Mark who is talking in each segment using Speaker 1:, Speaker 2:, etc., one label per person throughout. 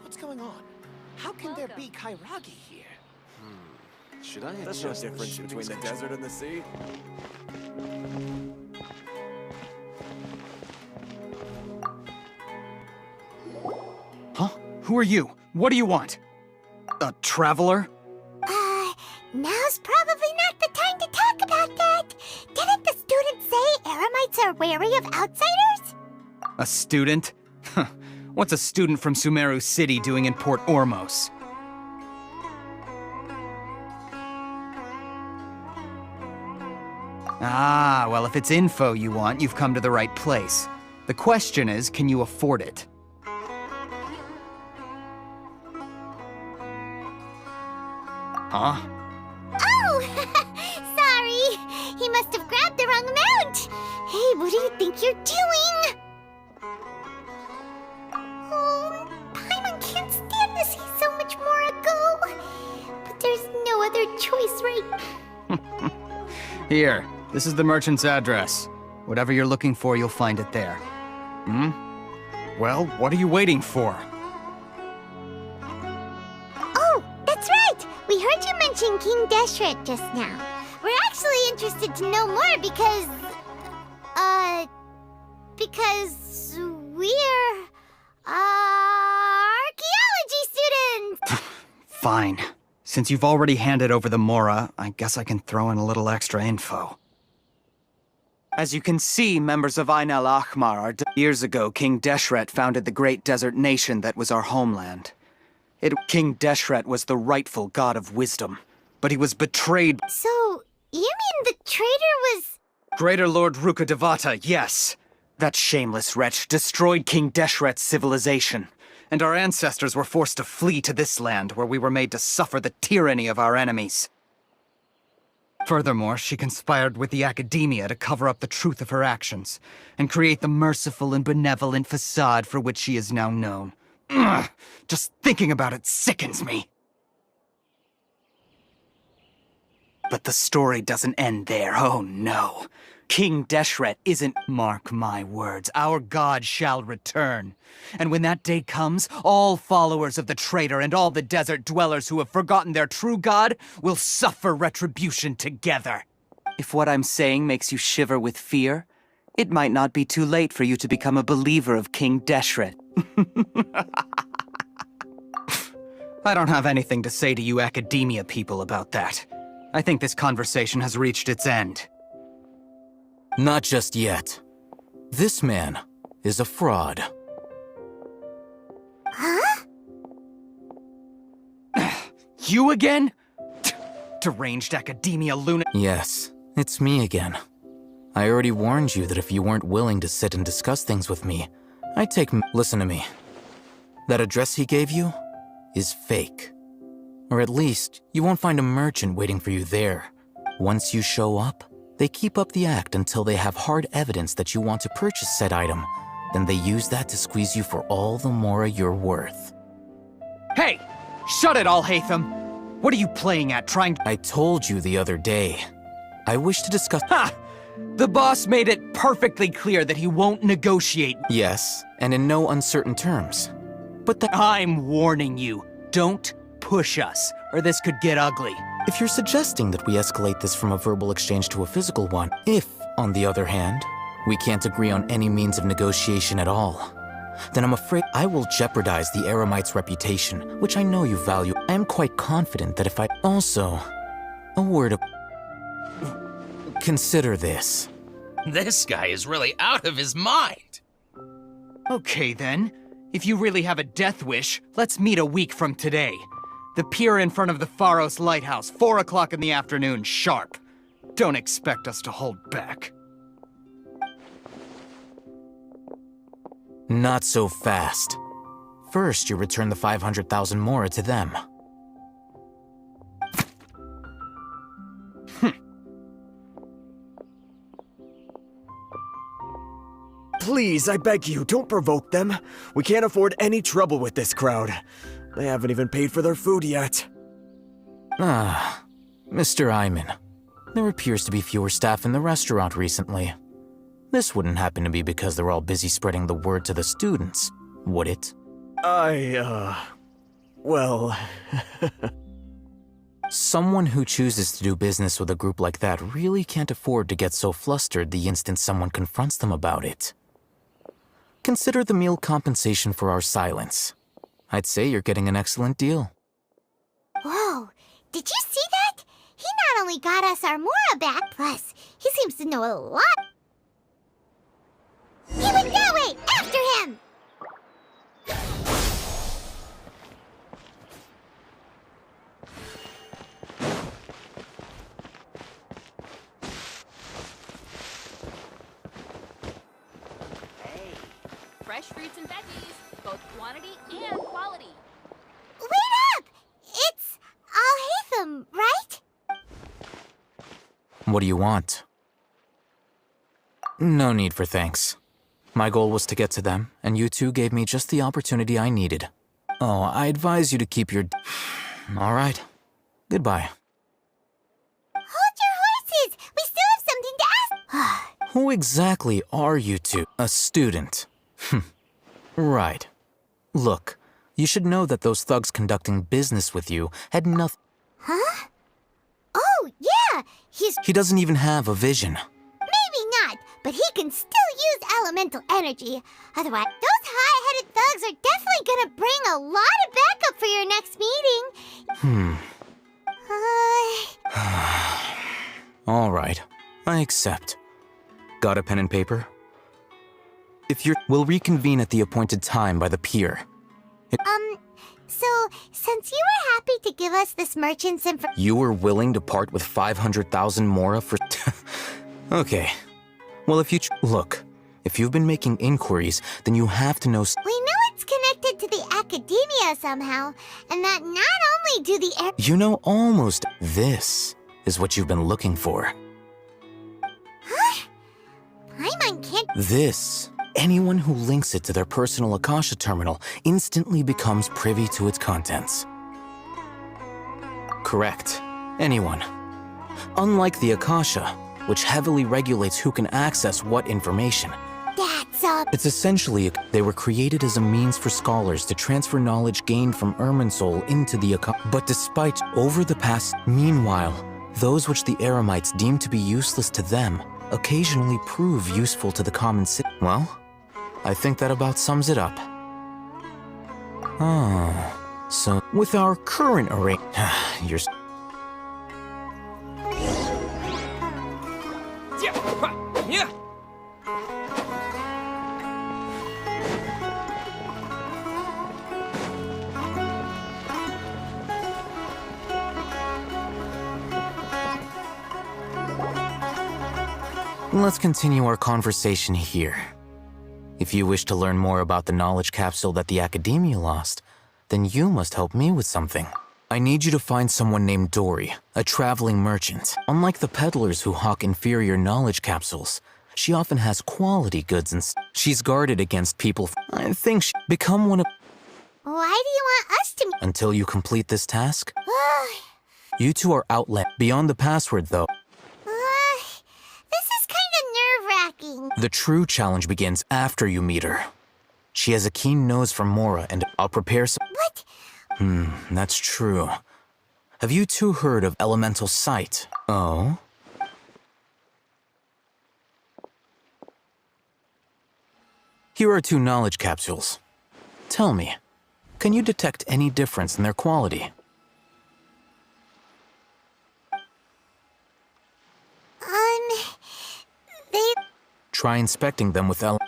Speaker 1: What's going on? How can there be Kairagi here?
Speaker 2: Should I
Speaker 3: There's no difference between the desert and the sea.
Speaker 4: Huh? Who are you? What do you want? A traveler?
Speaker 5: Now's probably not the time to talk about that. Didn't the students say Eremites are wary of outsiders?
Speaker 4: A student? Huh. What's a student from Sumeru City doing in Port Ormos? Ah, well, if it's info you want, you've come to the right place. The question is, can you afford it? Huh?
Speaker 5: Oh! Sorry! He must have grabbed the wrong amount! Hey, what do you think you're doing? Oh, Paimon can't stand to see so much more ago. But there's no other choice, right?
Speaker 4: Here, this is the merchant's address. Whatever you're looking for, you'll find it there. Hmm? Well, what are you waiting for?
Speaker 5: Oh, that's right! We heard you mention King Deshret just now. We're actually interested to know more because we're, archaeology students!
Speaker 4: Fine. Since you've already handed over the Mora, I guess I can throw in a little extra info. As you can see, members of Ain al-Ahmar are years ago, King Deshret founded the great desert nation that was our homeland. King Deshret was the rightful god of wisdom, but he was betrayed.
Speaker 5: So, you mean the traitor was...
Speaker 4: Greater Lord Rukkhadevata, yes. That shameless wretch destroyed King Deshret's civilization, and our ancestors were forced to flee to this land where we were made to suffer the tyranny of our enemies. Furthermore, she conspired with the academia to cover up the truth of her actions, and create the merciful and benevolent facade for which she is now known. Ugh, just thinking about it sickens me. But the story doesn't end there, oh no. King Deshret isn't, mark my words, our god shall return. And when that day comes, all followers of the traitor and all the desert dwellers who have forgotten their true god will suffer retribution together. If what I'm saying makes you shiver with fear, it might not be too late for you to become a believer of King Deshret. I don't have anything to say to you academia people about that. I think this conversation has reached its end.
Speaker 6: Not just yet. This man is a fraud.
Speaker 5: Huh?
Speaker 4: You again? Deranged academia lunatic.
Speaker 6: Yes, it's me again. I already warned you that if you weren't willing to sit and discuss things with me, I'd take Listen to me. That address he gave you is fake. Or at least, you won't find a merchant waiting for you there. Once you show up, they keep up the act until they have hard evidence that you want to purchase said item. Then they use that to squeeze you for all the Mora you're worth.
Speaker 4: Hey! Shut it, Al-Haytham! What are you playing at, trying to—
Speaker 6: I told you the other day. I wish to discuss—
Speaker 4: Ha! The boss made it perfectly clear that he won't negotiate.
Speaker 6: Yes, and in no uncertain terms. But
Speaker 4: I'm warning you, don't push us, or this could get ugly.
Speaker 6: If you're suggesting that we escalate this from a verbal exchange to a physical one, if, on the other hand, we can't agree on any means of negotiation at all, then I'm afraid I will jeopardize the Eremite's reputation, which I know you value. I am quite confident that if I— Also, a word of— Consider this.
Speaker 7: This guy is really out of his mind.
Speaker 4: Okay then, if you really have a death wish, let's meet a week from today. The pier in front of the Pharos Lighthouse, 4 o'clock in the afternoon, sharp. Don't expect us to hold back.
Speaker 6: Not so fast. First, you return the 500,000 Mora to them.
Speaker 3: Please, I beg you, don't provoke them. We can't afford any trouble with this crowd. They haven't even paid for their food yet.
Speaker 6: Ah, Mr. Iman. There appears to be fewer staff in the restaurant recently. This wouldn't happen to be because they're all busy spreading the word to the students, would it?
Speaker 3: Well...
Speaker 6: Someone who chooses to do business with a group like that really can't afford to get so flustered the instant someone confronts them about it. Consider the meal compensation for our silence. I'd say you're getting an excellent deal.
Speaker 5: Whoa, did you see that? He not only got us our Mora back, plus he seems to know a lot. He went that way! After him!
Speaker 8: Fresh fruits and veggies, both quantity and quality.
Speaker 5: Wait up! It's Al-Haytham, right?
Speaker 6: What do you want? No need for thanks. My goal was to get to them, and you two gave me just the opportunity I needed. Oh, I advise you to keep your... All right. Goodbye.
Speaker 5: Hold your horses! We still have something to ask.
Speaker 6: Who exactly are you two? A student. Right. Look, you should know that those thugs conducting business with you had nothing...
Speaker 5: Huh? Oh, yeah!
Speaker 6: He doesn't even have a vision.
Speaker 5: Maybe not, but he can still use elemental energy. Otherwise, those hot-headed thugs are definitely gonna bring a lot of backup for your next meeting.
Speaker 6: All right. I accept. Got a pen and paper? We'll reconvene at the appointed time by the pier.
Speaker 5: So, since you were happy to give us this merchant's information...
Speaker 6: You were willing to part with 500,000 Mora for... Okay. Well, Look, if you've been making inquiries, then you have to know...
Speaker 5: We know it's connected to the academia somehow, and that not only do the...
Speaker 6: You know almost... This is what you've been looking for.
Speaker 5: Huh? Paimon can't...
Speaker 6: This... Anyone who links it to their personal Akasha terminal instantly becomes privy to its contents. Correct. Anyone. Unlike the Akasha, which heavily regulates who can access what information. It's essentially, they were created as a means for scholars to transfer knowledge gained from Irminsul into the Akasha. But despite over the past, meanwhile, those which the Eremites deem to be useless to them occasionally prove useful to the common citizen. Well, I think that about sums it up. Oh, so with our current you're...
Speaker 7: Yeah.
Speaker 6: Let's continue our conversation here. If you wish to learn more about the knowledge capsule that the Academia lost, then you must help me with something. I need you to find someone named Dory, a traveling merchant. Unlike the peddlers who hawk inferior knowledge capsules, she often has quality goods and she's guarded against people. I think become one of...
Speaker 5: Why do you want us to...
Speaker 6: Until you complete this task? You two are outlet. Beyond the password, though.
Speaker 5: This is kind of nerve-wracking.
Speaker 6: The true challenge begins after you meet her. She has a keen nose for Mora, and I'll prepare some...
Speaker 5: What?
Speaker 6: That's true. Have you two heard of elemental sight? Oh? Here are 2 knowledge capsules. Tell me, can you detect any difference in their quality?
Speaker 5: They...
Speaker 6: Try inspecting them with
Speaker 5: How'd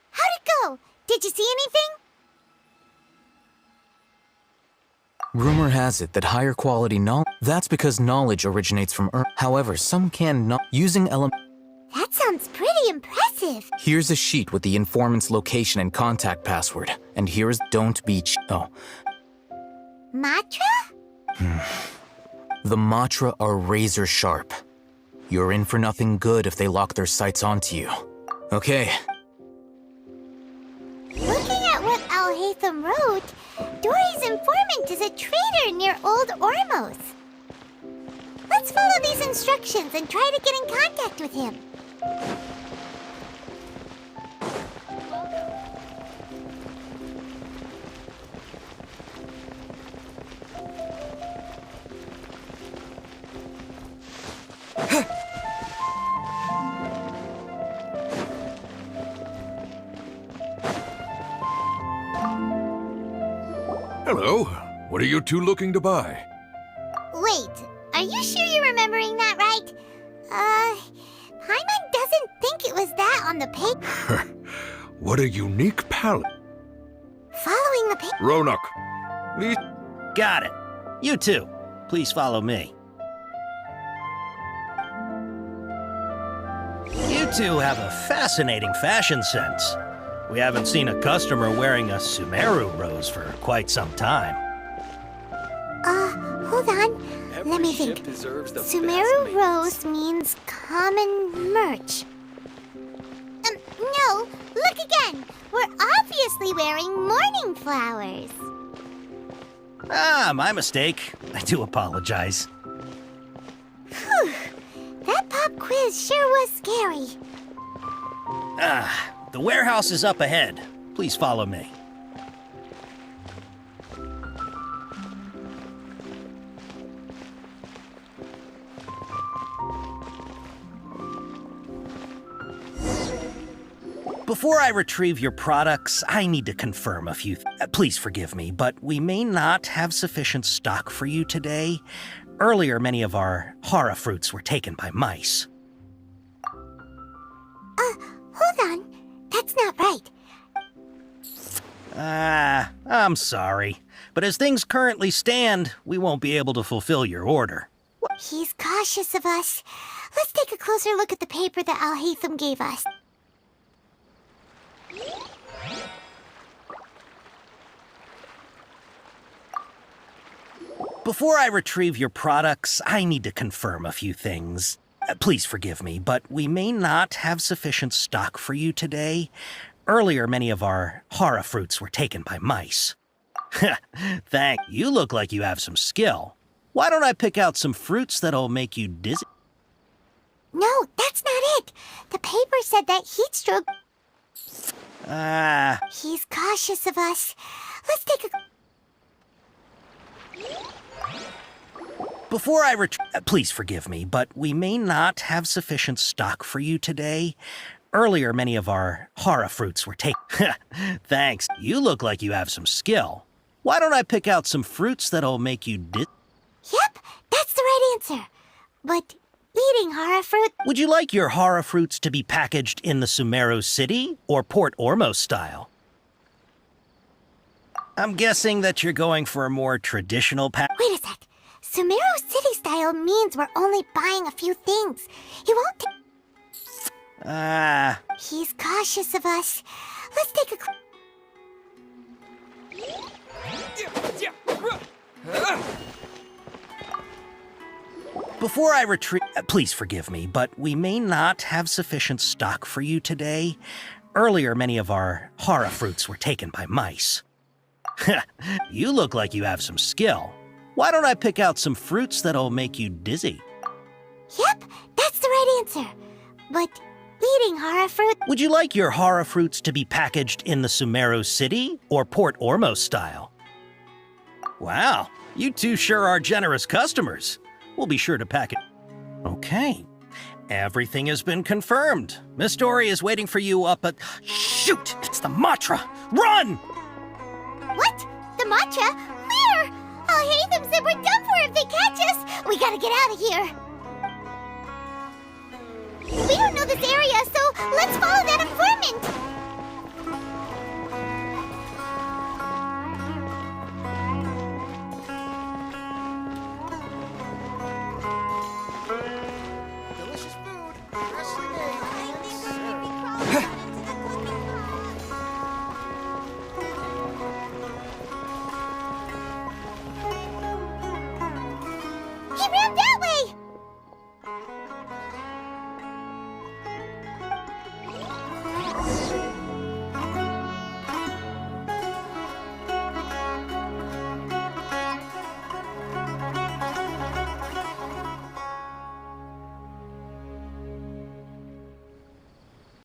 Speaker 5: it go? Did you see anything?
Speaker 6: Rumor has it that higher quality knowledge... That's because knowledge originates from Earth. However, some can not... Using
Speaker 5: That sounds pretty impressive.
Speaker 6: Here's a sheet with the informant's location and contact password. And here's don't be
Speaker 5: Matra?
Speaker 6: The Matra are razor sharp. You're in for nothing good if they lock their sights onto you. Okay.
Speaker 5: Looking at what Al-Haytham wrote, Dory's informant is a trader near Old Ormos. Let's Let's follow these instructions and try to get in contact with him.
Speaker 9: Hello. What are you two looking to buy?
Speaker 5: Wait, are you sure you're remembering that right? Paimon doesn't think it was that on the paper.
Speaker 9: What a unique palette.
Speaker 5: Following the paper.
Speaker 9: Ronak. Please.
Speaker 10: Got it. You too. Please follow me. You two have a fascinating fashion sense. We haven't seen a customer wearing a Sumeru rose for quite some time.
Speaker 5: Hold on. Let me think. Sumeru rose means common merch. No, look again. We're obviously wearing morning flowers.
Speaker 10: Ah, my mistake. I do apologize.
Speaker 5: Whew. That pop quiz sure was scary.
Speaker 10: The warehouse is up ahead. Please follow me. Before I retrieve your products, I need to confirm a few please forgive me, but we may not have sufficient stock for you today. Earlier, many of our hara fruits were taken by mice.
Speaker 5: Hold on. That's not right.
Speaker 10: I'm sorry. But as things currently stand, we won't be able to fulfill your order.
Speaker 5: He's cautious of us. Let's take a closer look at the paper that Al-Haytham gave us.
Speaker 10: Before I retrieve your products, I need to confirm a few things. Please forgive me, but we may not have sufficient stock for you today. Earlier, many of our hara fruits were taken by mice. You look like you have some skill. Why don't I pick out some fruits that'll make you dizzy?
Speaker 5: No, that's not it. The paper said that heat stroke... He's cautious of us. Let's take a...
Speaker 10: Before I please forgive me, but we may not have sufficient stock for you today. Earlier, many of our hara fruits were taken. Thanks. You look like you have some skill. Why don't I pick out some fruits that'll make you
Speaker 5: Yep, that's the right answer. But eating hara fruit...
Speaker 10: Would you like your hara fruits to be packaged in the Sumeru City or Port Ormos style? I'm guessing that you're going for a more traditional
Speaker 5: Wait a sec. Sumeru City style means we're only buying a few things. He won't He's cautious of us. Let's take a...
Speaker 10: Before I retrieve... please forgive me, but we may not have sufficient stock for you today. Earlier, many of our hara fruits were taken by mice. You look like you have some skill. Why don't I pick out some fruits that'll make you dizzy?
Speaker 5: Yep, that's the right answer. But eating hara fruit...
Speaker 10: Would you like your hara fruits to be packaged in the Sumeru City or Port Ormos style? Wow, you two sure are generous customers. We'll be sure to pack it. Okay, everything has been confirmed. Miss Dory is waiting for you up at... Shoot, it's the Matra! Run!
Speaker 5: What? The matcha? Where? Al-Haytham said we're done for if they catch us. We gotta get out of here. We don't know this area, so let's follow that informant.